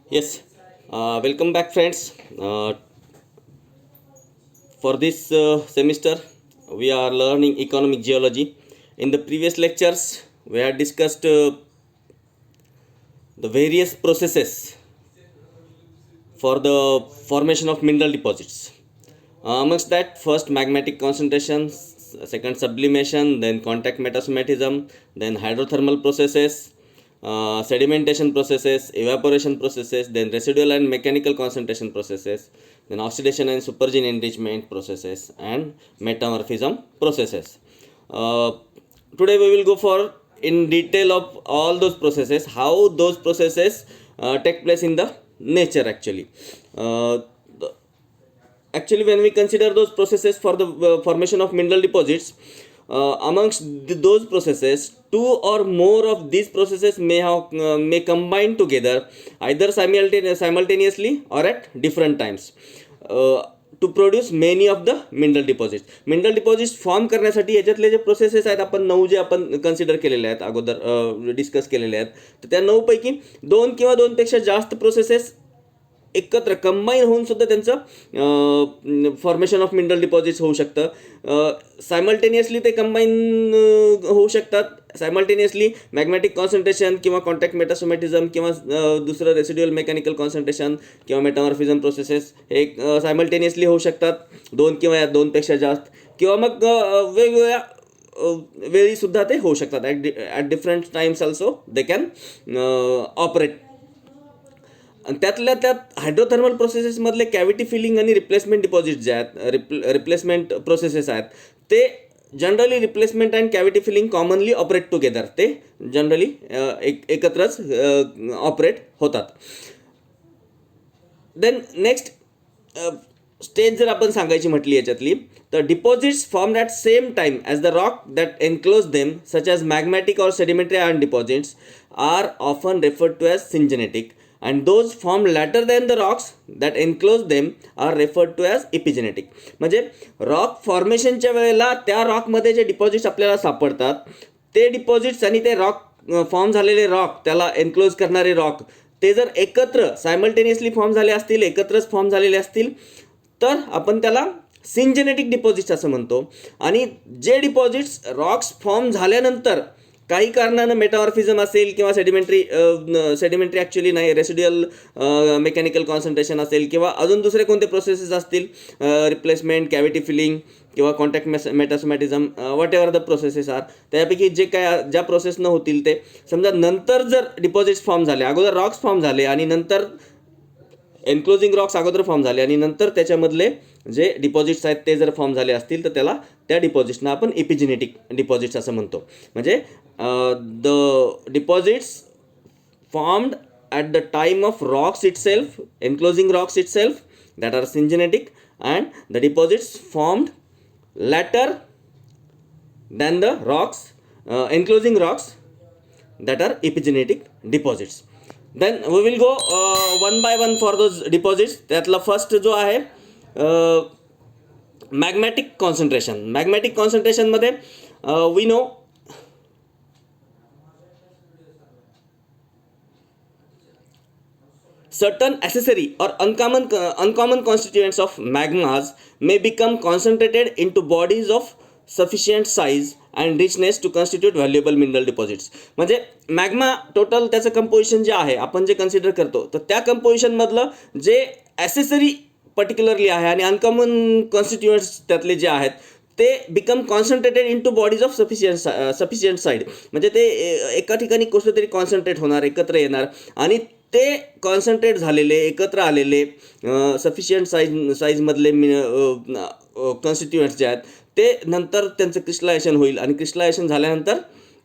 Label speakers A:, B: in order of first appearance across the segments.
A: Yes, welcome back, friends. For this semester, we are learning economic geology. In the previous lectures, we had discussed the various processes for the formation of mineral deposits. Amongst that, first magmatic concentration, second sublimation, then contact metasomatism, then hydrothermal processes, sedimentation processes, evaporation processes, then residual and mechanical concentration processes, then oxidation and supergene enrichment processes, and metamorphism processes. Uh, Today we will go for in detail of all those processes, how those processes take place in the nature actually. Uh, Actually, when we consider those processes for the formation of mineral deposits, amongst those processes, two or more of these processes may combine together either simultaneously or at different times uh, to produce many of the mineral deposits form करण्यासाठी याच्यातले जे processes आहेत आपण 9 जे आपण consider केलेले आहेत अगोदर डिस्कस केलेले आहेत तर त्या 9 पैकी 2 किंवा 2 पेक्षा जास्त प्रोसेसेस एकत्र कंबाईन होऊन सुद्धा त्यांचं फॉर्मेशन ऑफ मिनरल डिपॉझिट्स होऊ शकतं सायमल्टेनियसली ते कंबाईन होऊ शकतात सायमल्टेनियसली मॅग्मॅटिक कॉन्सन्ट्रेशन किंवा कॉन्टॅक्ट मेटासोमॅटिझम किंवा दुसरं रेसिड्युअल मेकॅनिकल कॉन्सन्ट्रेशन किंवा मेटामॉर्फिझम प्रोसेसेस हे सायमल्टेनियसली होऊ शकतात 2 किंवा या 2 पेक्षा जास्त किंवा मग वेगवेगळ्या वेळीसुद्धा ते होऊ शकतात at different times also they can operate आणि त्यातल्या त्यात हायड्रोथर्मल प्रोसेसेसमधले कॅव्हिटी फिलिंग आणि रिप्लेसमेंट डिपॉझिट जे आहेत रिप्लेसमेंट प्रोसेसेस आहेत ते generally replacement and cavity filling commonly operate together ते जनरली एकत्रच ऑपरेट होतात देन नेक्स्ट स्टेज जर आपण सांगायची म्हटली याच्यातली तर deposits form at same time as the rock that enclose them such as magmatic or sedimentary iron deposits are often referred to as syngenetic and those formed later than the rocks that enclose them are referred to as epigenetic. म्हणजे rock फॉर्मेशनच्या वेळेला त्या रॉकमध्ये जे deposits आपल्याला सापडतात ते deposits आणि ते rock form झालेले रॉक त्याला एनक्लोज करणारे रॉक ते जर एकत्र सायमल्टेनियसली फॉर्म झाले असतील एकत्रच फॉर्म झालेले असतील तर आपण त्याला सिंजेनेटिक डिपॉझिट्स असं म्हणतो आणि जे डिपॉझिट्स रॉक्स फॉर्म झाल्यानंतर काही कारणानं मेटामॉर्फिझम असेल किंवा सेडिमेंटरी ॲक्च्युली नाही रेसिड्युअल मेकॅनिकल कॉन्सन्ट्रेशन असेल किंवा अजून दुसरे कोणते प्रोसेसेस असतील रिप्लेसमेंट कॅव्हिटी फिलिंग किंवा contact metasomatism whatever the processes are त्यापैकी जे काय ज्या प्रोसेसनं होतील ते समजा नंतर जर डिपॉझिट्स फॉर्म झाले अगोदर रॉक्स फॉर्म झाले आणि नंतर एनक्लोजिंग रॉक्स अगोदर फॉर्म झाले आणि नंतर त्याच्यामधले जे डिपॉझिट्स आहेत ते जर फॉर्म झाले असतील तर त्याला त्या डिपॉझिट्सना आपण एपिजेनेटिक डिपॉझिट्स असं म्हणतो म्हणजे the deposits formed at the time of rocks itself enclosing rocks itself that are syngenetic and the deposits formed later than the rocks enclosing rocks that are epigenetic deposits. Then we will go one by one for those deposits. त्यातला first जो आहे magmatic concentration मध्ये we know certain accessory or uncommon constituents of magmas may become concentrated into bodies of sufficient size and richness to constitute valuable mineral deposits. म्हणजे magma total त्याचं composition जे आहे आपण जे कन्सिडर करतो तर त्या कंपोजिशनमधलं जे ॲसेसरी पर्टिक्युलरली आहे आणि अनकॉमन कॉन्स्टिट्युएंट्स त्यातले जे आहेत ते become concentrated in two bodies of sufficient side म्हणजे ते एका ठिकाणी कसं तरी कॉन्सन्ट्रेट होणार एकत्र येणार आणि ते कॉन्सन्ट्रेट झालेले एकत्र आलेले सफिशियंट साईजमधले कॉन्स्टिट्युएंट्स जे आहेत ते नंतर त्यांचं क्रिस्टलायझेशन होईल आणि क्रिस्टलायझेशन झाल्यानंतर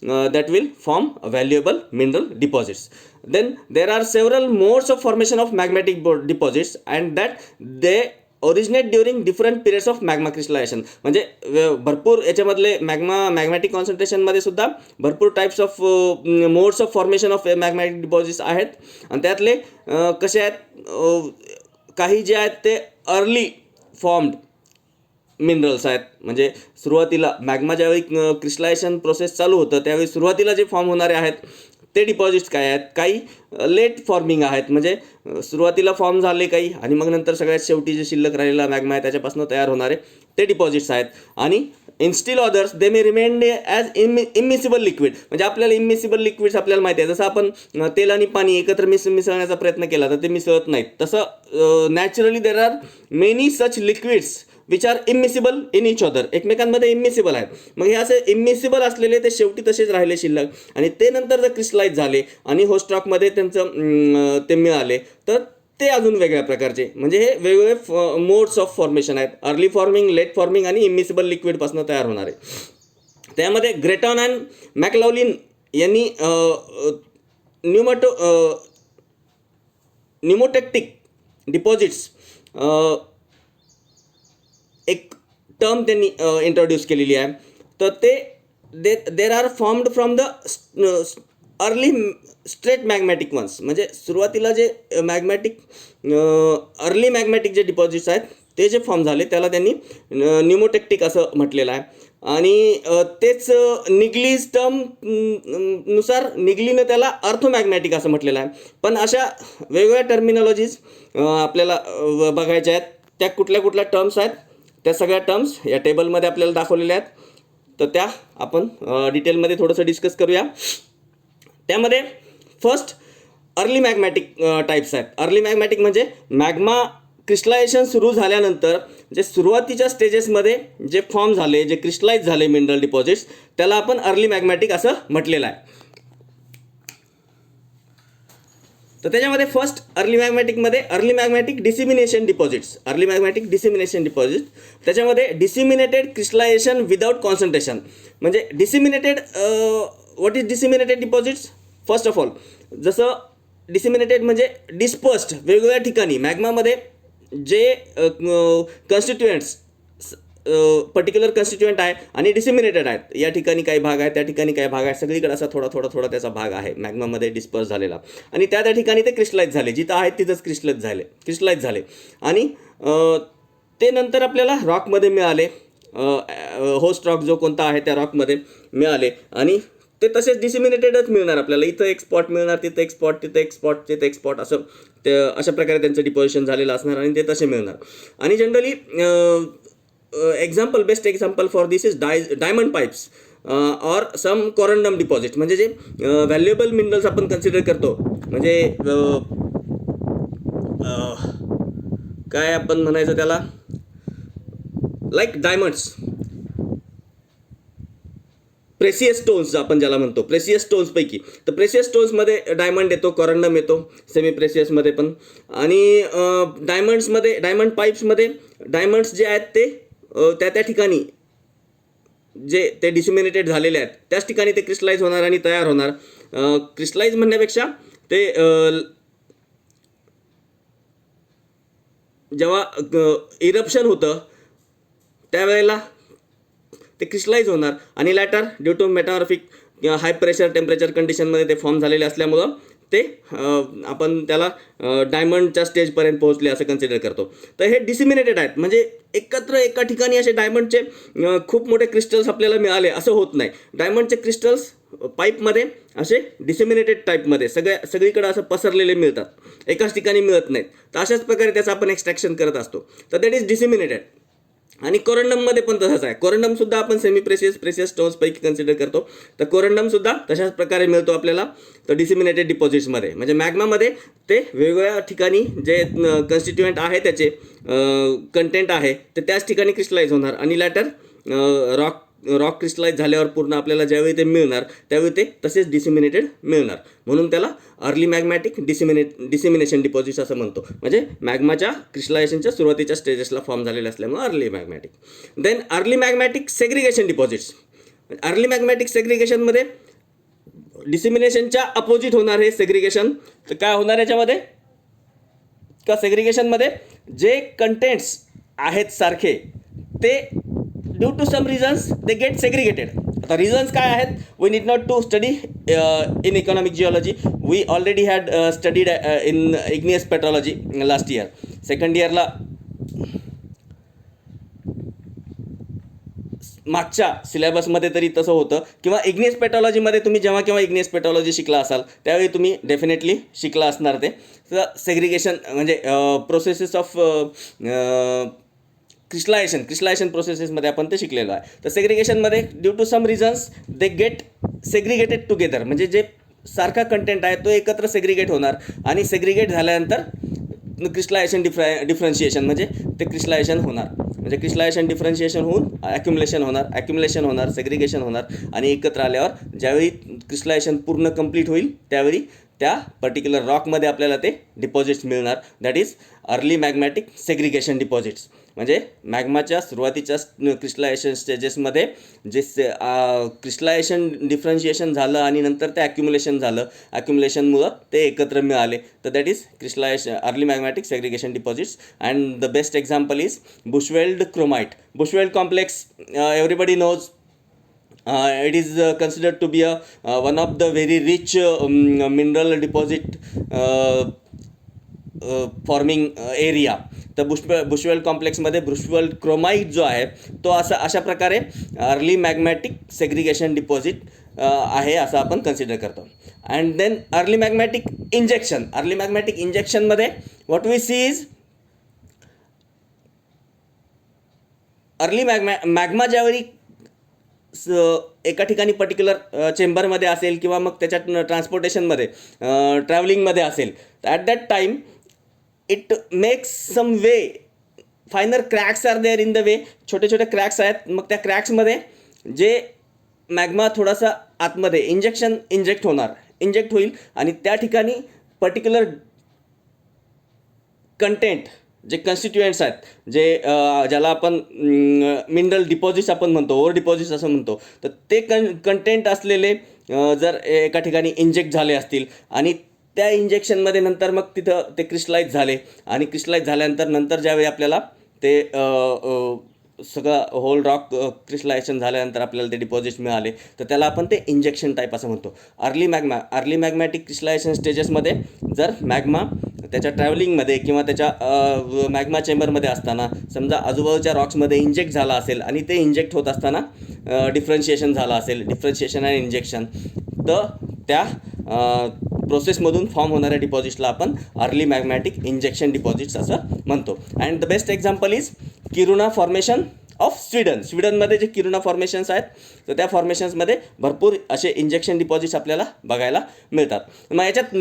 A: that will form valuable mineral deposits. Then there are several modes of formation of magmatic deposits and that they originate during different periods of magma crystallization. म्हणजे भरपूर याच्यामधले मॅग्मॅटिक कॉन्सन्ट्रेशनमध्ये सुद्धा भरपूर types of modes of formation of magmatic deposits आहेत आणि त्यातले कसे आहेत काही जे आहेत ते अर्ली फॉर्म्ड मिनरल्स आहेत म्हणजे सुरुवातीला मॅग्मा ज्यावेळी क्रिस्टलायझेशन प्रोसेस चालू होतं त्यावेळी सुरुवातीला जे फॉर्म होणारे आहेत ते डिपॉझिट्स काय आहेत, काही लेट फॉर्मिंग आहेत, म्हणजे सुरुवातीला फॉर्म झाले काही आणि मग नंतर सगळ्यात शेवटी जे शिल्लक राहिलेला मॅग्मा आहे त्याच्यापासून तयार होणारे ते डिपॉझिट्स आहेत. आणि in steel others they may remain as immiscible liquid, म्हणजे आपल्याला इमिसिबल लिक्विड्स आपल्याला माहिती आहे. जसं आपण तेल आणि पाणी एकत्र मिसळण्याचा प्रयत्न केला तर ते मिसळत नाहीत, तसं naturally there are many such liquids which are immiscible in each other, एकमेकांमध्ये इमिसिबल आहेत. मग हे असे इमिसिबल असलेले ते शेवटी तसेच राहिले शिल्लक आणि ते नंतर जर क्रिस्टलाइज झाले आणि होस्टॉकमध्ये त्यांचं ते मिळाले तर ते अजून वेगळ्या प्रकारचे, म्हणजे हे वेगवेगळे मोड्स ऑफ फॉर्मेशन आहेत. अर्ली फॉर्मिंग, लेट फॉर्मिंग आणि इमिसिबल लिक्विडपासून तयार होणारे. त्यामध्ये ग्रेटॉन अँड मॅकलॉलिन यांनी न्यूमोटेक्टिक डिपॉझिट्स एक टर्म त्यांनी इंट्रोड्यूस केलेली आहे. तर ते there are formed from the early straight magmatic ones, म्हणजे सुरुवातीला जे मॅग्मॅटिक अर्ली मॅग्मॅटिक जे डिपॉझिट्स आहेत ते जे फॉर्म झाले त्याला त्यांनी न्यूमोटेक्टिक असं म्हटलेलं आहे. आणि तेच निग्लीज टर्म नुसार निग्लीनं त्याला अर्थोमॅग्मॅटिक असं म्हटलेलं आहे. पण अशा वेगवेगळ्या टर्मिनॉलॉजीज आपल्याला बघायच्या आहेत. त्या कुठल्या टर्म्स आहेत त्या सगळ्या टर्म्स या टेबलमध्ये आपल्याला दाखवलेल्या आहेत, तर त्या आपण डिटेलमध्ये थोडंसं डिस्कस करूया. त्यामध्ये फर्स्ट अर्ली मॅग्मॅटिक टाईप्स आहेत. अर्ली मॅग्मॅटिक म्हणजे मॅग्मा क्रिस्टलायझेशन सुरू झाल्यानंतर जे सुरुवातीच्या स्टेजेसमध्ये जे फॉर्म झाले, जे क्रिस्टलाइज झाले मिनरल डिपॉझिट्स, त्याला आपण अर्ली मॅग्मॅटिक असं म्हटलेलं आहे. तर त्याच्यामध्ये फर्स्ट अर्ली मॅग्मॅटिकमध्ये early magmatic dissemination deposits, early magmatic dissemination deposit. त्याच्यामध्ये डिसिमिनेटेड क्रिस्टलायझेशन विदाउट कॉन्सन्ट्रेशन, म्हणजे disseminated what is disseminated deposits. First of all जसं डिसिमिनेटेड म्हणजे डिस्पर्स्ड, वेगवेगळ्या ठिकाणी मॅग्मामध्ये जे कन्स्टिट्युएंट्स पर्टिक्युलर कन्स्टिट्युएंट आहे आणि डिसिमिनेटेड आहेत. या ठिकाणी काही भाग आहे, त्या ठिकाणी काही भाग आहे, सगळीकडे असा थोडा त्याचा भाग आहे मॅग्मामध्ये डिस्पर्स झालेला. आणि त्या ठिकाणी ते क्रिस्टलाइज झाले, जिथं आहेत तिथंच क्रिस्टलाइज झाले. आणि ते नंतर आपल्याला रॉकमध्ये मिळाले, होस्ट रॉक जो कोणता आहे त्या रॉकमध्ये मिळाले आणि ते तसेच डिसिमिनेटेडच मिळणार आपल्याला. इथं एक स्पॉट मिळणार, तिथं एक स्पॉट, तिथं एक स्पॉट, तिथं एक स्पॉट, असं ते अशा प्रकारे त्यांचं डिपॉझिशन झालेलं असणार आणि ते तसे मिळणार. आणि generally best example for this is diamond pipes or some corundum deposit, म्हणजे जे व्हॅल्युएबल मिनरल्स आपण कन्सिडर करतो, म्हणजे काय आपण म्हणायचं त्याला, लाईक डायमंड्स, प्रेसियस स्टोन्स आपण ज्याला म्हणतो, प्रेसियस स्टोन्सपैकी. तर प्रेसियस स्टोन्समध्ये डायमंड येतो, कोरंडम येतो, सेमी प्रेसियसमध्ये पण. आणि डायमंड पाईप्समध्ये डायमंड्स जे आहेत ते त्या ठिकाणी जे ते डिसिमिनेटेड झालेले आहेत त्याच ठिकाणी ते क्रिस्टलाइज होणार आणि तयार होणार. क्रिस्टलाइज म्हणण्यापेक्षा ते जेव्हा इरप्शन होतं त्यावेळेला ते क्रिस्टलाइज होणार आणि later due to metamorphic high pressure temperature कंडिशनमध्ये ते फॉर्म झालेले असल्यामुळं ते आपण त्याला डायमंडच्या स्टेजपर्यंत पोहोचले असं कन्सिडर करतो. तर हे डिसिमिनेटेड आहेत, म्हणजे एकत्र एका ठिकाणी असे डायमंडचे खूप मोठे क्रिस्टल्स आपल्याला मिळाले असं होत नाही. डायमंडचे क्रिस्टल्स पाईपमध्ये असे डिसिमिनेटेड टाईपमध्ये सगळीकडे असं पसरलेले मिळतात, एकाच ठिकाणी मिळत नाहीत. तर अशाच प्रकारे त्याचं आपण एक्स्ट्रॅक्शन करत असतो. तर दॅट इज डिसिमिनेटेड. आणि कोरंडममध्ये पण तसंच आहे. कोरंडमसुद्धा आपण सेमी प्रेसियस स्टोन्सपैकी कन्सिडर करतो. तर कोरंडमसुद्धा तशाच प्रकारे मिळतो आपल्याला तर डिसिमिनेटेड डिपॉझिट्समध्ये, म्हणजे मॅग्मामध्ये ते वेगवेगळ्या ठिकाणी जे कन्स्टिट्युएंट आहे त्याचे कंटेंट आहे ते त्याच ठिकाणी क्रिस्टलाइज होणार आणि लॅटर रॉक क्रिस्टलाइज झाल्यावर पूर्ण आपल्याला ज्यावेळी ते मिळणार त्यावेळी ते तसेच डिसिमिनेटेड मिळणार. म्हणून त्याला अर्ली मॅग्मॅटिक डिसिमिनेशन डिपॉझिट्स असं म्हणतो, म्हणजे मॅग्माच्या क्रिस्टलायझेशनच्या सुरुवातीच्या स्टेजेसला फॉर्म झालेले असल्यामुळे early magmatic. Then early magmatic segregation deposits. Early magmatic सेग्रिगेशनमध्ये डिसिमिनेशनच्या अपोजिट होणार हे सेग्रिगेशन. तर काय होणार याच्यामध्ये का सेग्रिगेशनमध्ये जे कंटेंट्स आहेत सारखे ते due to some reasons they get segregated. आता रिझन्स काय आहेत we need not to study in economic geology. We already had studied in igneous petrology last year. Second इयरला मागच्या सिलेबसमध्ये तरी तसं होतं, किंवा इग्नियस पेटॉलॉजीमध्ये तुम्ही जेव्हा केव्हा इग्नियस पेटॉलॉजी शिकला असाल त्यावेळी तुम्ही डेफिनेटली शिकला असणार ते. तर सेग्रिगेशन म्हणजे प्रोसेसेस ऑफ क्रिस्टलायझेशन प्रोसेसेसमध्ये आपण ते शिकलेलो आहे. तर सेग्रिगेशनमध्ये due to some reasons they get segregated together, म्हणजे जे सारखा कंटेंट आहे तो एकत्र सेग्रिगेट होणार, आणि सेग्रिगेट झाल्यानंतर क्रिस्टलायझेशन डिफरन्शिएशन म्हणजे ते क्रिस्टलायझेशन होणार, म्हणजे क्रिस्टलायझेशन डिफरन्शिएशन होऊन ॲक्युमुलेशन होणार, सेग्रिगेशन होणार, आणि एकत्र आल्यावर ज्यावेळी क्रिस्टलायझेशन पूर्ण कंप्लीट होईल त्यावेळी त्या पर्टिक्युलर रॉकमध्ये आपल्याला ते डिपॉझिट्स मिळणार. That is early magmatic segregation deposits. म्हणजे मॅग्माच्या सुरुवातीच्या क्रिस्टलायझेशन स्टेजेसमध्ये जे क्रिस्टलायझेशन डिफरन्शिएशन झालं आणि नंतर ते ॲक्युमुलेशन झालं, ॲक्युमुलेशनमुळं ते एकत्र मिळाले, तर that is crystallization early magmatic segregation deposits. And the best example is Bushveld chromite. Bushveld complex everybody knows. It is considered to be one of the very rich mineral deposit forming area. तर बुशवेल्ड कॉम्प्लेक्समध्ये बुशवेल्ड chromite जो आहे तो अशा प्रकारे early magmatic segregation deposit आहे असं आपण consider करतो. अँड देन अर्ली मॅग्मॅटिक इंजेक्शनमध्ये what we see is early magma ज्यावेळी एका ठिकाणी पर्टिक्युलर चेंबरमध्ये असेल किंवा मग त्याच्या ट्रान्सपोर्टेशनमध्ये ट्रॅव्हलिंगमध्ये असेल, at that time it makes some way, finer cracks are there in the way, छोटे छोटे क्रॅक्स आहेत. मग त्या क्रॅक्समध्ये जे मॅग्मा थोडासा आतमध्ये इंजेक्ट होईल आणि त्या ठिकाणी पर्टिक्युलर कंटेंट जे कन्स्टिट्युएंट्स आहेत, जे ज्याला आपण मिनरल डिपॉझिट्स आपण म्हणतो, ओव्हर डिपॉझिट्स असं म्हणतो, तर ते कंटेंट असलेले जर एका ठिकाणी इंजेक्ट झाले असतील आणि त्या इंजेक्शनमध्ये नंतर मग तिथं ते क्रिस्टलाइज झाले, आणि क्रिस्टलाइज झाल्यानंतर ज्यावेळी आपल्याला ते सगळं होल रॉक क्रिस्टलायझेशन झाल्यानंतर आपल्याला ते डिपॉझिट्स मिळाले, तर त्याला आपण ते इंजेक्शन टाईप असं म्हणतो. अर्ली मॅग्मॅटिक क्रिस्टलायझेशन स्टेजेसमध्ये जर मॅग्मा त्याच्या ट्रॅव्हलिंगमध्ये किंवा त्याच्या मॅग्मा चेंबरमध्ये असताना समजा आजूबाजूच्या रॉक्समध्ये इंजेक्ट झाला असेल आणि ते इंजेक्ट होत असताना डिफरन्शिएशन झालं असेल, डिफरन्शिएशन आणि इंजेक्शन, तर त्या प्रोसेसमधून फॉर्म होणाऱ्या डिपॉझिट्सला आपण अर्ली मॅग्मॅटिक इंजेक्शन डिपॉझिट्स असं म्हणतो. And the best example is Kiruna formation of स्वीडनमध्ये जे किरुना फॉर्मेशन्स आहेत, तर त्या फॉर्मेशन्समध्ये भरपूर असे इंजेक्शन डिपॉझिट्स आपल्याला बघायला मिळतात. मग याच्यात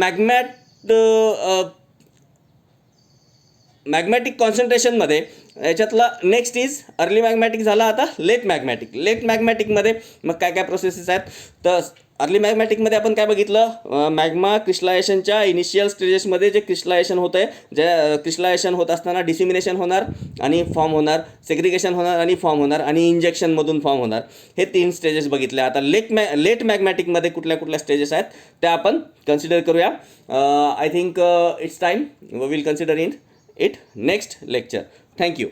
A: मॅग्मॅटिक कॉन्सन्ट्रेशनमध्ये याच्यातला नेक्स्ट इज अर्ली मॅग्मॅटिक झाला. आता लेट मॅग्मॅटिकमध्ये मग काय काय प्रोसेसेस आहेत, तर अर्ली मॅग्मॅटिकमध्ये आपण काय बघितलं, मॅग्मा क्रिस्टलायझेशनच्या इनिशियल स्टेजेसमध्ये जे क्रिस्टलायझेशन होतं आहे, जे क्रिस्टलायझेशन होत असताना डिसिमिनेशन होणार आणि फॉर्म होणार, सेग्रिगेशन होणार आणि फॉर्म होणार, आणि इंजेक्शनमधून फॉर्म होणार, हे 3 स्टेजेस बघितले. आता लेट मॅग्मॅटिकमध्ये कुठल्या स्टेजेस आहेत त्या आपण कन्सिडर करूया. I think it's time we will consider in it next lecture. Thank you.